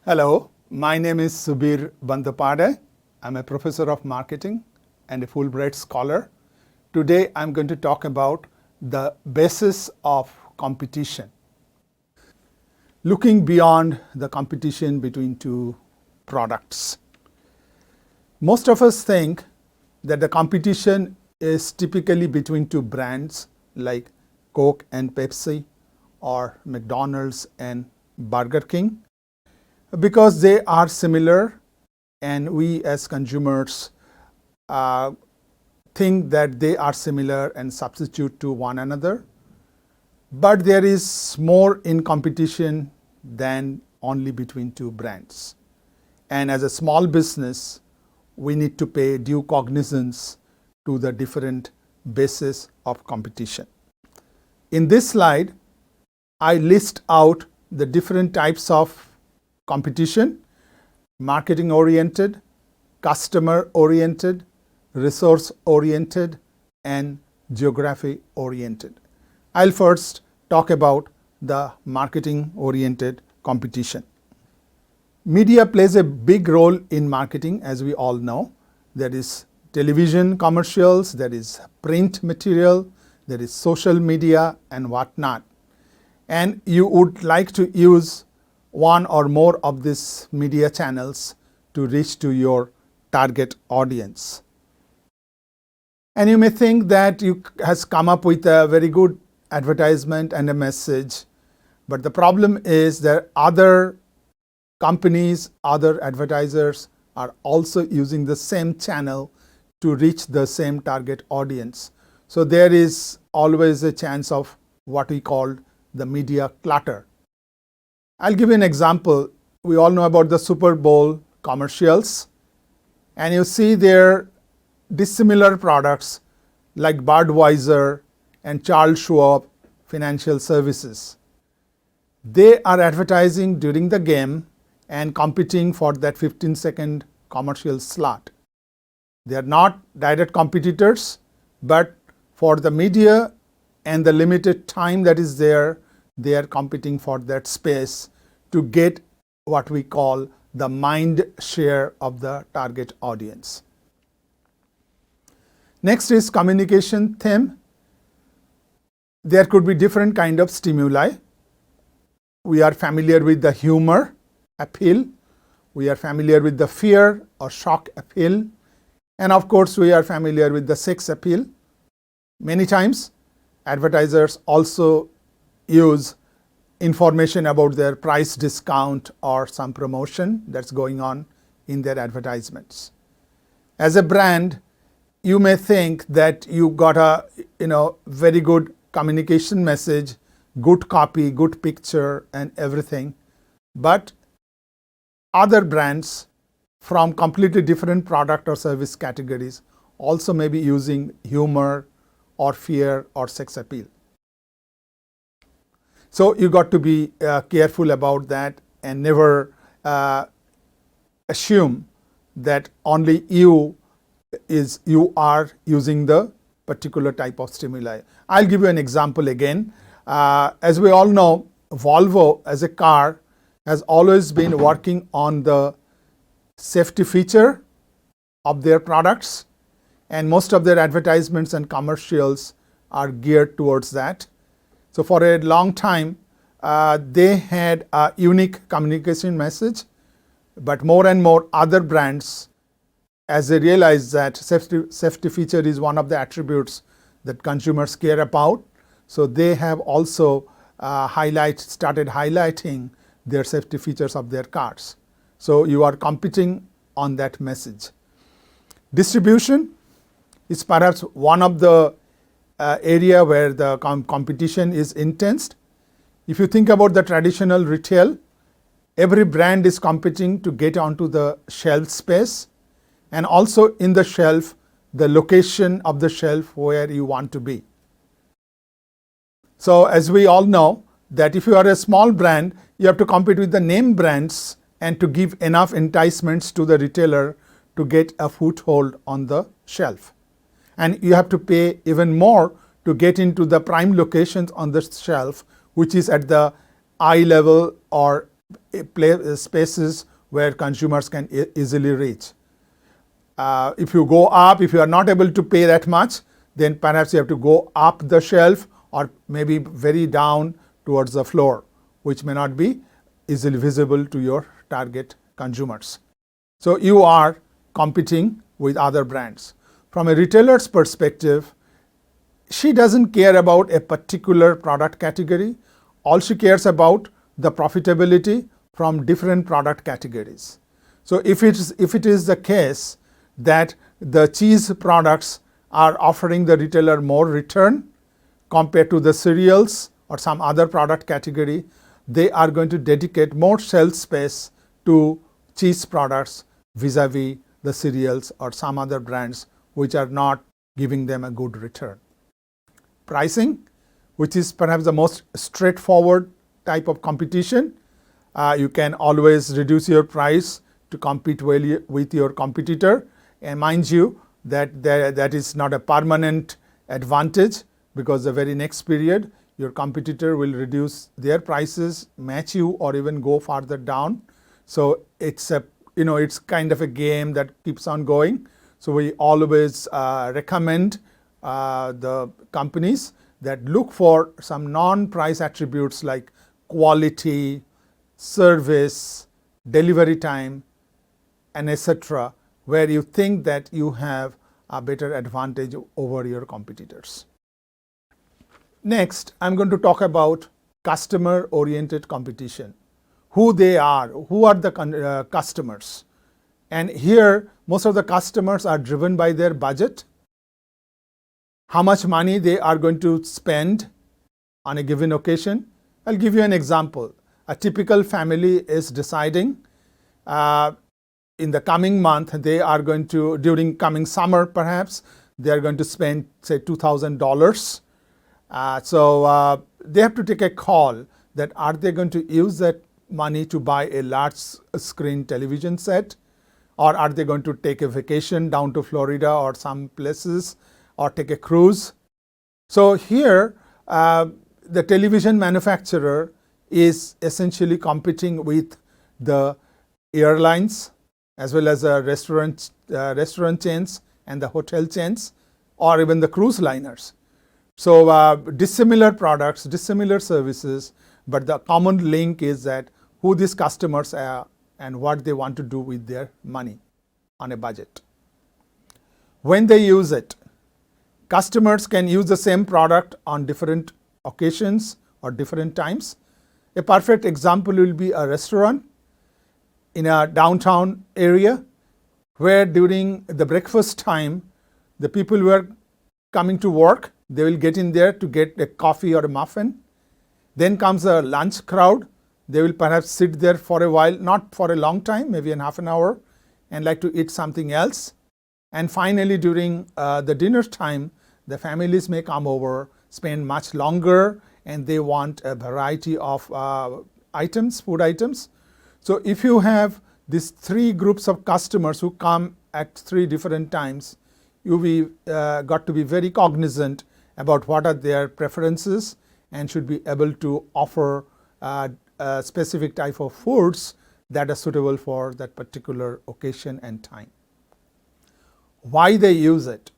Hello, my name is Subir Bandapade. I'm a professor of marketing and a Fulbright scholar. Today I'm going to talk about the basis of competition. Looking beyond the competition between two products. Most of us think that the competition is typically between two brands like Coke and Pepsi or McDonald's and Burger King, because they are similar and we as consumers think that they are similar and substitute to one another. But there is more in competition than only between two brands. And as a small business, we need to pay due cognizance to the different bases of competition. In this slide, I list out the different types of competition: marketing-oriented, customer-oriented, resource-oriented, and geography-oriented. I'll first talk about the marketing-oriented competition. Media plays a big role in marketing, as we all know. There is television commercials, there is print material, there is social media and whatnot. And you would like to use one or more of these media channels to reach to your target audience. And you may think that you has come up with a very good advertisement and a message, but the problem is that other companies, other advertisers are also using the same channel to reach the same target audience. So there is always a chance of what we call the media clutter. I'll give you an example. We all know about the Super Bowl commercials, and you see their dissimilar products like Budweiser and Charles Schwab Financial Services. They are advertising during the game and competing for that 15-second commercial slot. They are not direct competitors, but for the media and the limited time that is there, they are competing for that space to get what we call the mind share of the target audience. Next is communication theme. There could be different kind of stimuli. We are familiar with the humor appeal. We are familiar with the fear or shock appeal. And of course, we are familiar with the sex appeal. Many times, advertisers also use information about their price discount or some promotion that's going on in their advertisements. As a brand, you may think that you got a very good communication message, good copy, good picture and everything, but other brands from completely different product or service categories also may be using humor or fear or sex appeal. So you got to be careful about that and never assume that only you are using the particular type of stimuli. I'll give you an example again. As we all know, Volvo as a car has always been working on the safety feature of their products, and most of their advertisements and commercials are geared towards that. So for a long time, they had a unique communication message, but more and more other brands, as they realize that safety feature is one of the attributes that consumers care about, so they have also started highlighting their safety features of their cars. So you are competing on that message. Distribution is perhaps one of the area where the competition is intense. If you think about the traditional retail, every brand is competing to get onto the shelf space, and also in the shelf, the location of the shelf where you want to be. So as we all know that if you are a small brand, you have to compete with the name brands and to give enough enticements to the retailer to get a foothold on the shelf. And you have to pay even more to get into the prime locations on the shelf, which is at the eye level or spaces where consumers can easily reach. If you go up, if you are not able to pay that much, then perhaps you have to go up the shelf or maybe very down towards the floor, which may not be easily visible to your target consumers. So you are competing with other brands. From a retailer's perspective, she doesn't care about a particular product category. All she cares about the profitability from different product categories. So if it is the case that the cheese products are offering the retailer more return compared to the cereals or some other product category, they are going to dedicate more shelf space to cheese products vis-a-vis the cereals or some other brands which are not giving them a good return. Pricing, which is perhaps the most straightforward type of competition. You can always reduce your price to compete well with your competitor. And mind you, that is not a permanent advantage, because the very next period your competitor will reduce their prices, match you, or even go farther down. So it's kind of a game that keeps on going. So we always recommend the companies that look for some non-price attributes like quality, service, delivery time, and etc., where you think that you have a better advantage over your competitors. Next, I'm going to talk about customer-oriented competition. Who they are, who are the customers. And here, most of the customers are driven by their budget, how much money they are going to spend on a given occasion. I'll give you an example. A typical family is deciding in the coming month, they are going to, during coming summer perhaps, they are going to spend say $2,000. So they have to take a call that are they going to use that money to buy a large screen television set, or are they going to take a vacation down to Florida or some places, or take a cruise. So here the television manufacturer is essentially competing with the airlines as well as the restaurant chains and the hotel chains, or even the cruise liners. So dissimilar products, dissimilar services, but the common link is that who these customers are and what they want to do with their money on a budget. When they use it, customers can use the same product on different occasions or different times. A perfect example will be a restaurant in a downtown area where during the breakfast time, the people who are coming to work, they will get in there to get a coffee or a muffin. Then comes a lunch crowd. They will perhaps sit there for a while, not for a long time, maybe in half an hour, and like to eat something else. And finally, during the dinner time, the families may come over, spend much longer, and they want a variety of items, food items. So if you have these three groups of customers who come at three different times, you got to be very cognizant about what are their preferences and should be able to offer a specific type of foods that are suitable for that particular occasion and time. Why they use it?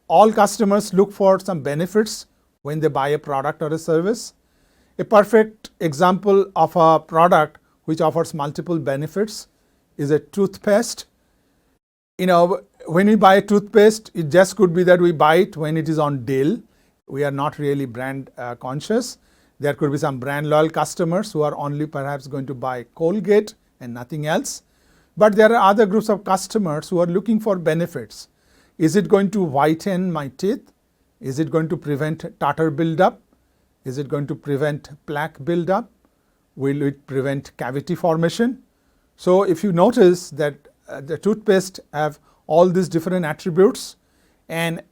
All customers look for some benefits when they buy a product or a service. A perfect example of a product which offers multiple benefits is a toothpaste. When we buy a toothpaste, it just could be that we buy it when it is on deal. We are not really brand conscious. There could be some brand loyal customers who are only perhaps going to buy Colgate and nothing else. But there are other groups of customers who are looking for benefits. Is it going to whiten my teeth? Is it going to prevent tartar buildup? Is it going to prevent plaque buildup? Will it prevent cavity formation? So if you notice that the toothpaste have all these different attributes, and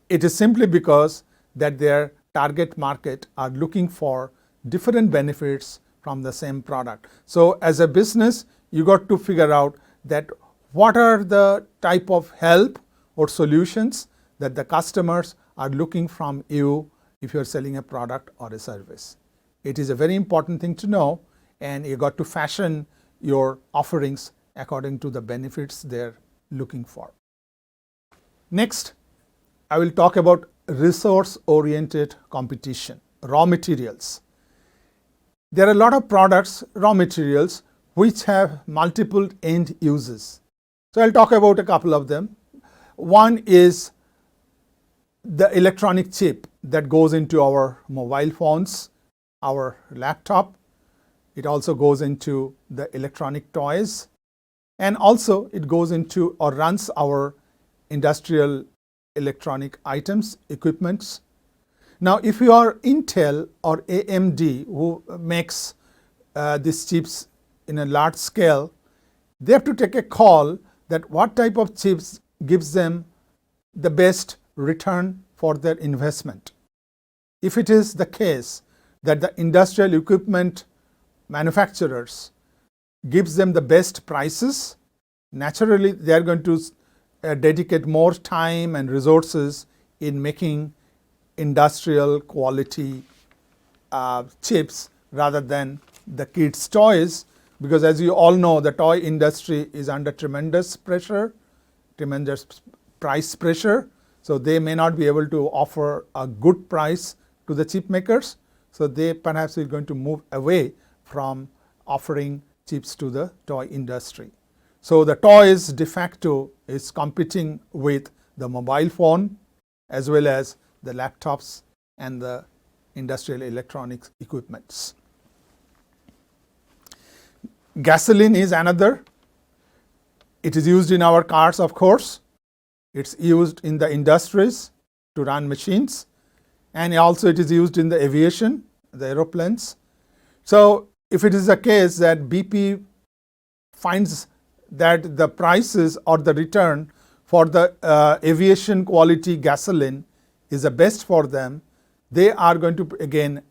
it is simply because that their target market are looking for different benefits from the same product. So as a business, you got to figure out that what are the type of help or solutions that the customers are looking from you if you're selling a product or a service. It is a very important thing to know, and you got to fashion your offerings according to the benefits they're looking for. Next, I will talk about resource-oriented competition, raw materials. There are a lot of products, raw materials, which have multiple end uses. So I'll talk about a couple of them. One is the electronic chip that goes into our mobile phones, our laptop. It also goes into the electronic toys, and also it goes into or runs our industrial electronic items, equipments. Now, if you are Intel or AMD, who makes these chips in a large scale, they have to take a call that what type of chips gives them the best return for their investment. If it is the case that the industrial equipment manufacturers gives them the best prices, naturally they are going to dedicate more time and resources in making industrial quality chips rather than the kids' toys, because as you all know, the toy industry is under tremendous pressure, tremendous price pressure. So they may not be able to offer a good price to the chip makers. So they perhaps are going to move away from offering chips to the toy industry. So the toys de facto is competing with the mobile phone as well as the laptops and the industrial electronics equipments. Gasoline is another. It is used in our cars, of course. It's used in the industries to run machines, and also it is used in the aviation, the aeroplanes. So if it is the case that BP finds that the prices or the return for the aviation quality gasoline is the best for them, they are going to again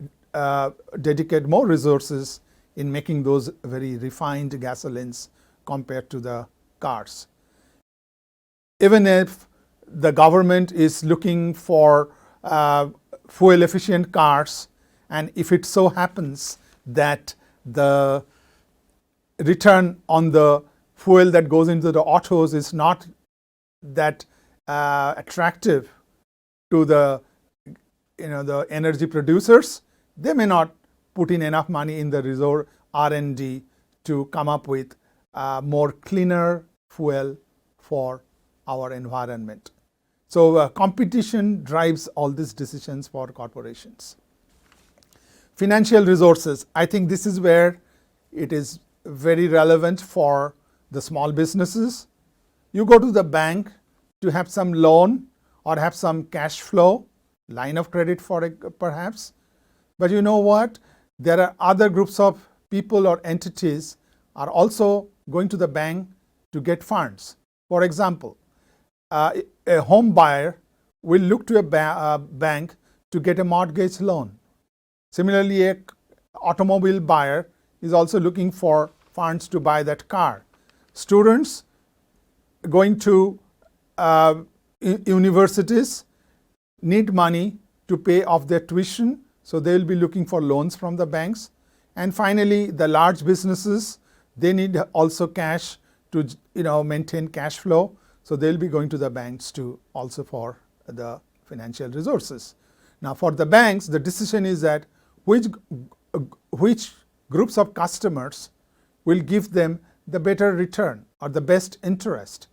dedicate more resources in making those very refined gasolines compared to the cars. Even if the government is looking for fuel efficient cars, and if it so happens that the return on the fuel that goes into the autos is not that attractive to the the energy producers, they may not put in enough money in the resource R&D to come up with more cleaner fuel for our environment. So competition drives all these decisions for corporations. Financial resources. I think this is where it is very relevant for the small businesses. You go to the bank to have some loan or have some cash flow, line of credit for perhaps. But you know what? There are other groups of people or entities are also going to the bank to get funds. For example, a home buyer will look to a bank to get a mortgage loan. Similarly, an automobile buyer is also looking for funds to buy that car. Students going to universities need money to pay off their tuition, so they will be looking for loans from the banks. And finally, the large businesses, they need also cash to maintain cash flow, so they'll be going to the banks to also for the financial resources. Now for the banks, the decision is that which groups of customers will give them the better return or the best interest.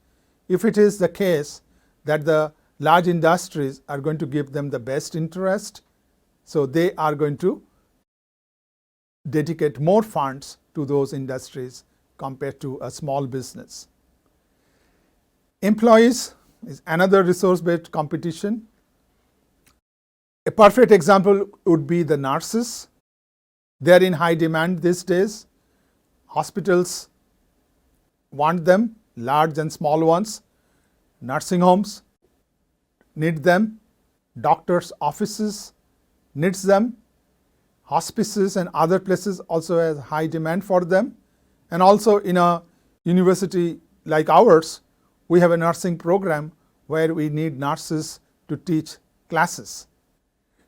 If it is the case that the large industries are going to give them the best interest, so they are going to dedicate more funds to those industries compared to a small business. Employees is another resource-based competition. A perfect example would be the nurses. They are in high demand these days. Hospitals want them, large and small ones. Nursing homes need them. Doctors' offices needs them. Hospices and other places also has high demand for them. And also in a university like ours, we have a nursing program where we need nurses to teach classes.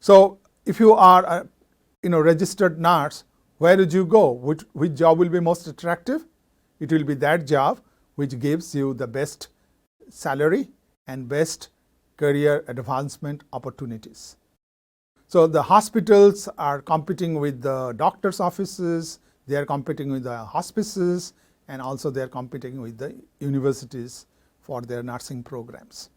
So if you are a registered nurse, where would you go? Which job will be most attractive? It will be that job which gives you the best salary and best career advancement opportunities. So the hospitals are competing with the doctors' offices, they are competing with the hospices, and also they are competing with the universities for their nursing programs.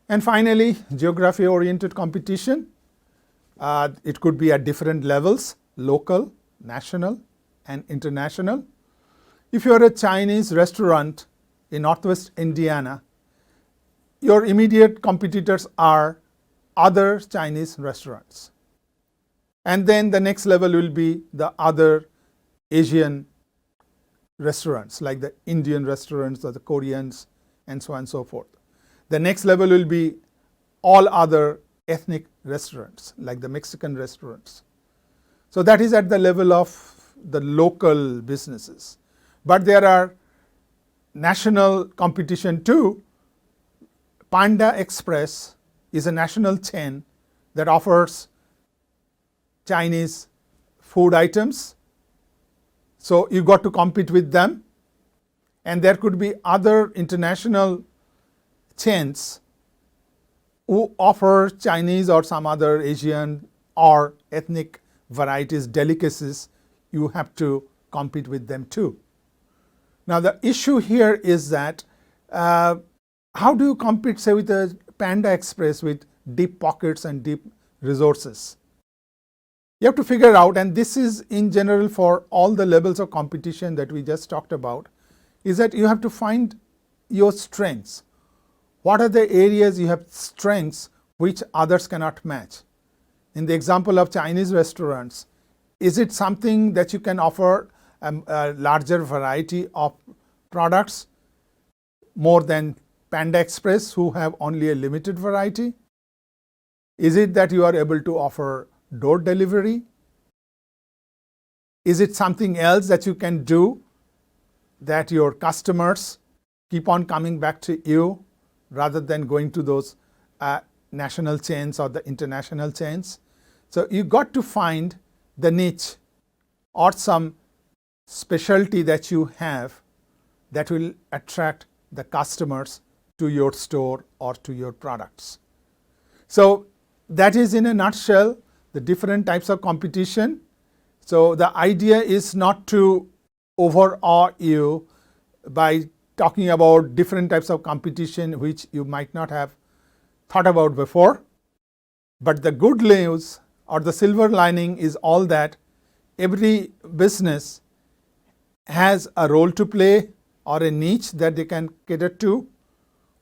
And finally, geography-oriented competition. It could be at different levels: local, national, and international. If you are a Chinese restaurant in Northwest Indiana, your immediate competitors are other Chinese restaurants. And then the next level will be the other Asian restaurants, like the Indian restaurants or the Koreans, and so on and so forth. The next level will be all other ethnic restaurants, like the Mexican restaurants. So that is at the level of the local businesses. But there are national competition too. Panda Express is a national chain that offers Chinese food items. So you got to compete with them. And there could be other international chains who offer Chinese or some other Asian or ethnic varieties, delicacies. You have to compete with them too. Now the issue here is that how do you compete, say, with the Panda Express with deep pockets and deep resources? You have to figure out, and this is in general for all the levels of competition that we just talked about, is that you have to find your strengths. What are the areas you have strengths which others cannot match? In the example of Chinese restaurants, is it something that you can offer a larger variety of products more than Panda Express, who have only a limited variety? Is it that you are able to offer door delivery? Is it something else that you can do that your customers keep on coming back to you rather than going to those national chains or the international chains? So you got to find the niche or some specialty that you have that will attract the customers to your store or to your products. So that is in a nutshell the different types of competition. So the idea is not to overawe you by talking about different types of competition which you might not have thought about before. But the good news or the silver lining is all that every business has a role to play or a niche that they can cater to.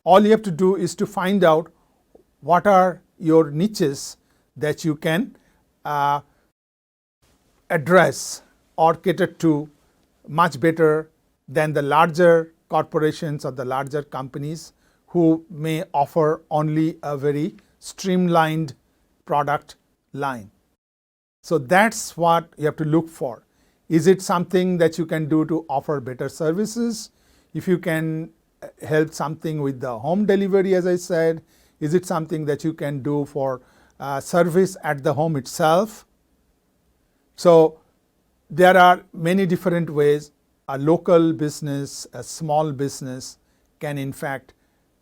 All you have to do is to find out what are your niches that you can address or cater to much better than the larger corporations or the larger companies who may offer only a very streamlined product line. So that's what you have to look for. Is it something that you can do to offer better services? If you can help something with the home delivery, as I said, is it something that you can do for service at the home itself? So there are many different ways a local business, a small business can in fact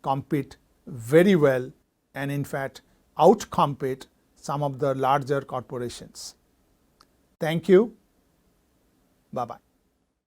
compete very well and in fact outcompete some of the larger corporations. Thank you. Bye-bye.